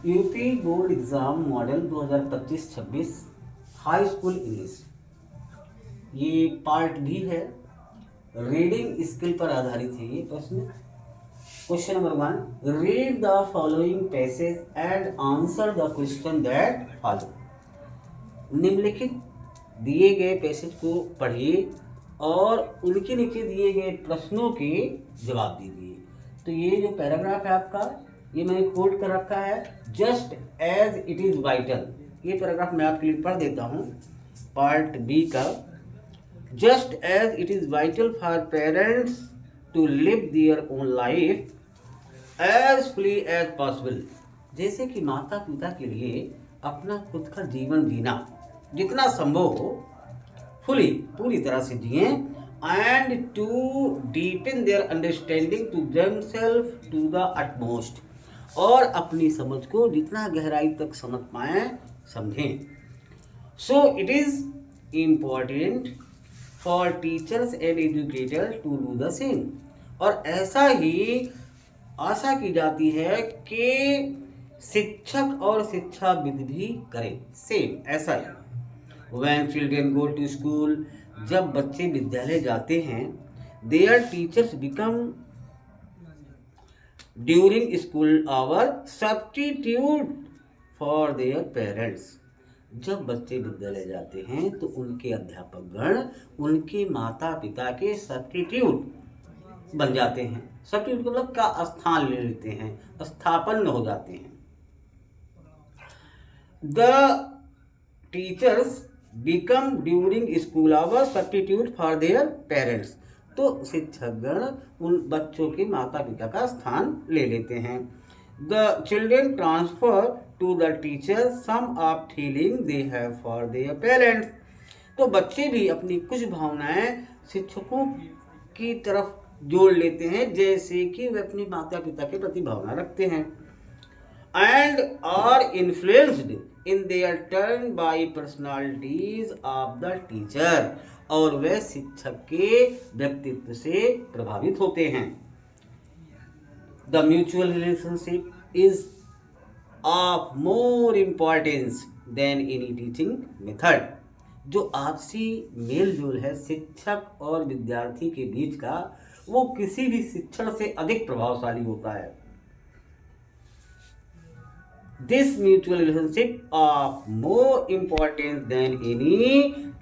UP board exam model 2025-26 high school English, ये part भी है। रीडिंग स्किल पर आधारित है ये प्रश्न। Question number 1, read the following passage and answer the question that follow. निम्नलिखित दिए गए पैसेज को पढ़िए और उनके नीचे दिए गए प्रश्नों के जवाब दीजिए। तो ये जो पैराग्राफ है आपका, ये मैंने कोट कर रखा है, just as it is vital. ये पैराग्राफ मैं आपके लिए पढ़ देता हूँ, पार्ट बी का। Just as it is vital for parents to live their own life as fully as possible. जैसे कि माता पिता के लिए अपना खुद का जीवन जीना जितना संभव हो फुली, पूरी तरह से जिए, and to deepen their understanding to themselves to the utmost, और अपनी समझ को जितना गहराई तक समझ पाए समझें। So it is important for teachers and educator to do the same. और ऐसा ही आशा की जाती है कि शिक्षक और शिक्षाविद भी करें सेम ऐसा ही। When children go to school, जब बच्चे विद्यालय जाते हैं, their teachers become during school hour substitute for their parents। जब बच्चे विद्यालय जाते हैं तो उनके अध्यापक गण उनके माता पिता के सब्स्टिट्यूट बन जाते हैं। सब्स्टिट्यूट मतलब का स्थान ले लेते हैं, स्थापन्न हो जाते हैं। The teachers become during school hours substitute for their parents। तो शिक्षकगण उन बच्चों के माता पिता का स्थान ले लेते हैं। The children transfer to the teacher some of feeling they have for their parents। तो बच्चे भी अपनी कुछ भावनाएं शिक्षकों की तरफ जोड़ लेते हैं, जैसे कि वे अपने माता पिता के प्रति भावना रखते हैं। And are influenced in their turn by personalities of the teacher। और वे शिक्षक के व्यक्तित्व से प्रभावित होते हैं। The mutual relationship is of more importance than any teaching method। जो आपसी मेल जोल है शिक्षक और विद्यार्थी के बीच का, वो किसी भी शिक्षण से अधिक प्रभावशाली होता है। This mutual relationship of more importance than any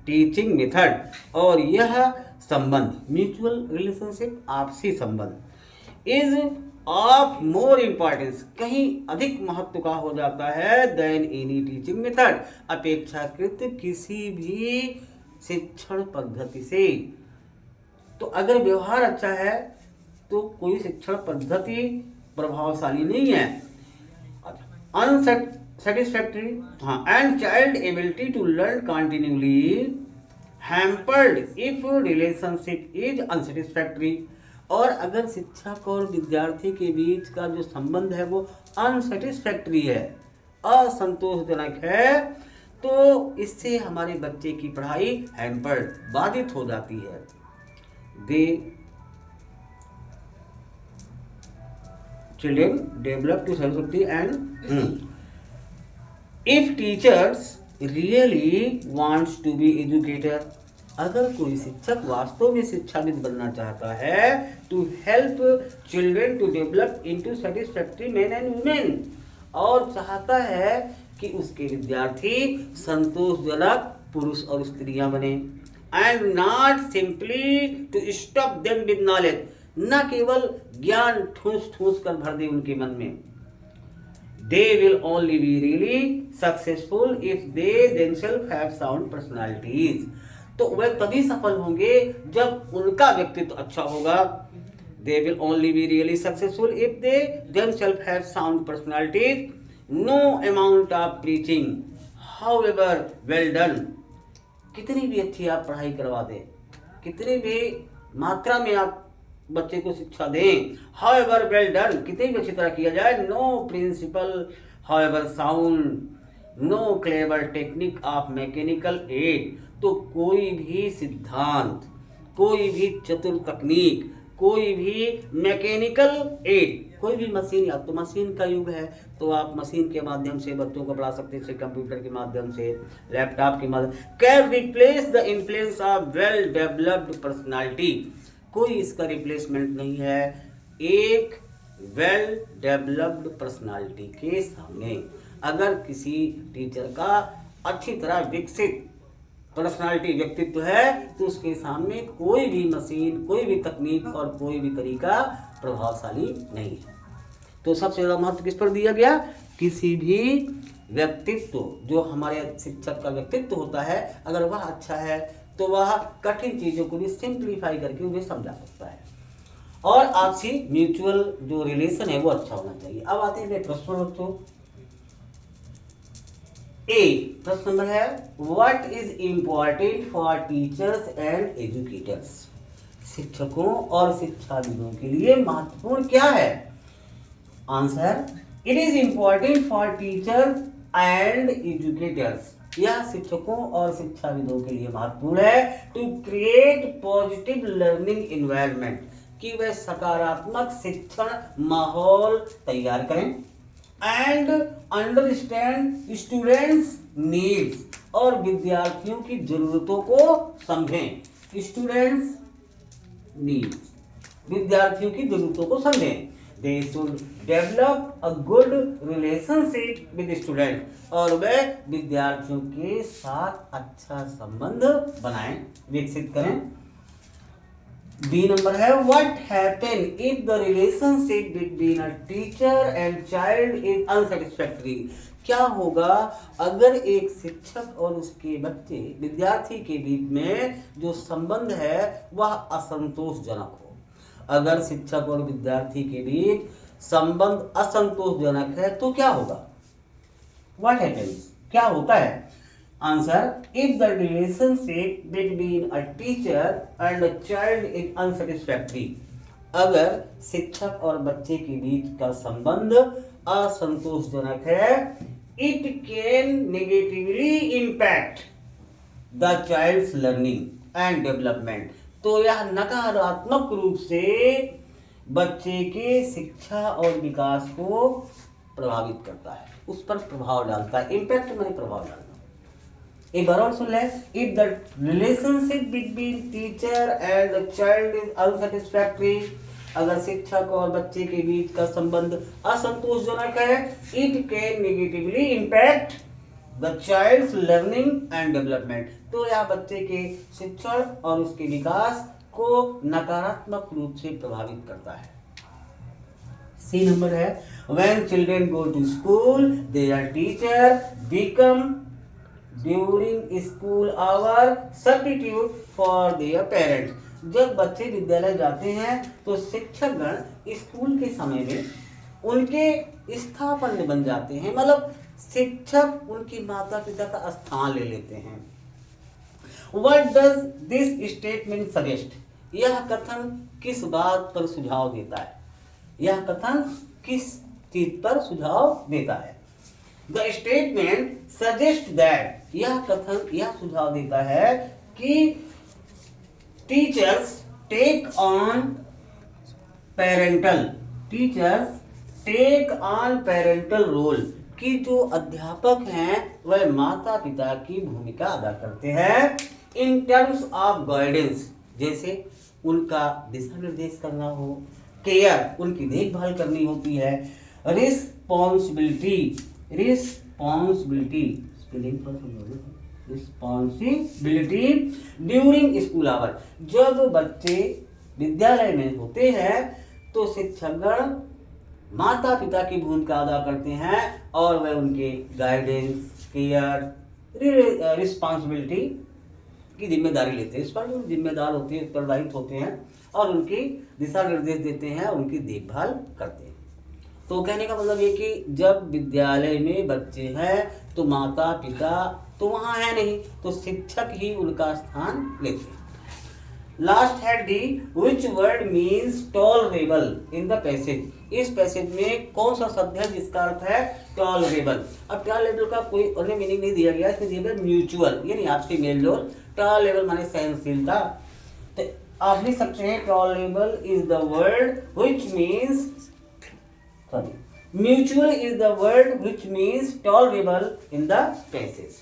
teaching method। और यह संबंध म्यूचुअल रिलेशनशिप आपसी संबंध is of more importance कहीं अधिक महत्व का हो जाता है than any teaching method अपेक्षाकृत किसी भी शिक्षण पद्धति से। तो अगर व्यवहार अच्छा है तो कोई शिक्षण पद्धति प्रभावशाली नहीं है। Unsatisfactory, and child ability to learn continually hampered if relationship is unsatisfactory। और अगर शिक्षक और विद्यार्थी के बीच का जो संबंध है वो अनसेटिस्फैक्ट्री है, असंतोषजनक है, तो इससे हमारे बच्चे की पढ़ाई हैम्पर्ड, बाधित हो जाती है। दे children develop to self-reliance and if teachers really wants to be educator। अगर कोई शिक्षक वास्तव में शिक्षाविद बनना चाहता है, to help children to develop into satisfactory men and women, और चाहता है कि उसके विद्यार्थी संतोषजनक पुरुष और स्त्रियां बने, and not simply to stop them with knowledge, न केवल ज्ञान ठूस ठूस कर भर दे उनके मन में। They will only be really successful if they themselves have sound personalities। तो वे तभी सफल होंगे जब उनका व्यक्तित्व अच्छा होगा। They will only be really successful if they themselves have sound personalities। No amount of preaching, however well done, कितनी भी अच्छी आप पढ़ाई करवा दें, कितनी भी मात्रा में आप बच्चे को शिक्षा दें, however well done, कितनी भी अच्छी तरह किया जाए, no principle however sound, no clever technique of mechanical aid। तो कोई भी सिद्धांत, कोई भी चतुर तकनीक, कोई भी मैकेनिकल एड, कोई भी मशीन, अब तो मशीन का युग है तो आप मशीन के माध्यम से बच्चों को पढ़ा सकते हैं, जैसे कंप्यूटर के माध्यम से, लैपटॉप के माध्यम, can replace the influence of well developed personality. कोई इसका रिप्लेसमेंट नहीं है एक वेल डेवलप्ड पर्सनालिटी के सामने। अगर किसी टीचर का अच्छी तरह विकसित पर्सनालिटी, व्यक्तित्व है, तो उसके सामने कोई भी मशीन, कोई भी तकनीक और कोई भी तरीका प्रभावशाली नहीं है। तो सबसे ज़्यादा महत्व किस पर दिया गया? किसी भी व्यक्तित्व, जो हमारे शिक्षक का व्यक्तित्व होता है, अगर वह अच्छा है तो वह कठिन चीज़ों को भी सिंप्लीफाई करके उन्हें समझा सकता है, और आपसी म्यूचुअल जो रिलेशन है वो अच्छा होना चाहिए। अब आते हैं प्रश्न बच्चों। ए प्रश्न नंबर है, what is important for teachers and educators. शिक्षकों और शिक्षाविदों के लिए महत्वपूर्ण क्या है? Answer, it is important for teachers and educators. यह शिक्षकों और शिक्षाविदों के लिए महत्वपूर्ण है to create positive learning environment, कि वे सकारात्मक शिक्षण माहौल तैयार करें, एंड अंडरस्टैंड स्टूडेंट्स नीड्स, और विद्यार्थियों की जरूरतों को समझें। स्टूडेंट्स नीड्स, विद्यार्थियों की जरूरतों को समझें। They should develop a good relationship with student, और वे विद्यार्थियों के साथ अच्छा संबंध बनाएं, विकसित करें। बी नंबर है, what happen if the relationship between a teacher and child is unsatisfactory. क्या होगा अगर एक शिक्षक और उसके बच्चे, विद्यार्थी के बीच में जो संबंध है वह असंतोषजनक हो। अगर शिक्षक और विद्यार्थी के बीच संबंध असंतोषजनक है तो क्या होगा? व्हाट हैपन्स, क्या होता है? Answer, if the relationship between a teacher and a child is unsatisfactory, अगर शिक्षक और बच्चे के बीच का संबंध असंतोषजनक है, it can negatively impact the child's learning and development, तो यह नकारात्मक रूप से बच्चे के शिक्षा और विकास को प्रभावित करता है, उस पर प्रभाव डालता है। इम्पैक्ट मैंने प्रभाव डालना। एक बार और सुन ले, if the relationship between teacher and the child is unsatisfactory, अगर शिक्षक और बच्चे के बीच का संबंध असंतोषजनक है, it can negatively impact the child's learning and development, तो यह बच्चे के शिक्षण और उसके विकास को नकारात्मक रूप से प्रभावित करता है। सी नंबर है, when children go to school their teacher become during school hour substitute for their parents. जब बच्चे विद्यालय जाते हैं तो शिक्षकगण स्कूल के समय में उनके स्थापन बन जाते हैं, मतलब शिक्षक उनकी माता पिता का स्थान ले लेते हैं। What does this statement suggest, यह कथन किस बात पर सुझाव देता है? यह कथन किस चीज पर सुझाव देता है? द स्टेटमेंट सजेस्ट दैट, यह कथन यह सुझाव देता है कि teachers take on parental role, कि जो अध्यापक हैं वह माता पिता की भूमिका अदा करते हैं इन टर्म्स ऑफ गाइडेंस, जैसे उनका दिशा निर्देश करना हो, केयर उनकी देखभाल करनी होती है, रिस्पॉन्सिबिलिटी ड्यूरिंग स्कूल आवर, जब बच्चे विद्यालय में होते हैं तो शिक्षकगण माता पिता की भूमिका अदा करते हैं और वह उनके गाइडेंस, केयर, रिस्पॉन्सिबिलिटी की जिम्मेदारी लेते हैं, इस पर जो जिम्मेदार होते हैं, उत्तरदायित्व होते हैं और उनकी दिशा निर्देश देते हैं, उनकी देखभाल करते हैं। तो कहने का मतलब ये कि जब विद्यालय में बच्चे हैं तो माता पिता तो वहाँ है नहीं, तो शिक्षक ही उनका स्थान लेते हैं। लास्ट है D, which word means tolerable in the passage. इस पैसेज में कौन सा शब्द है जिसका अर्थ है टॉलरेबल? अब टॉलरेबल का कोई अन्य मीनिंग नहीं दिया गया, इसमें दिया गया म्यूचुअल, यानी आपसी मेल जोल। टॉलरेबल माने सहनशीलता, तो आप लिख सकते हैं tolerable is the word which means, sorry, mutual is the word which means tolerable in the passage.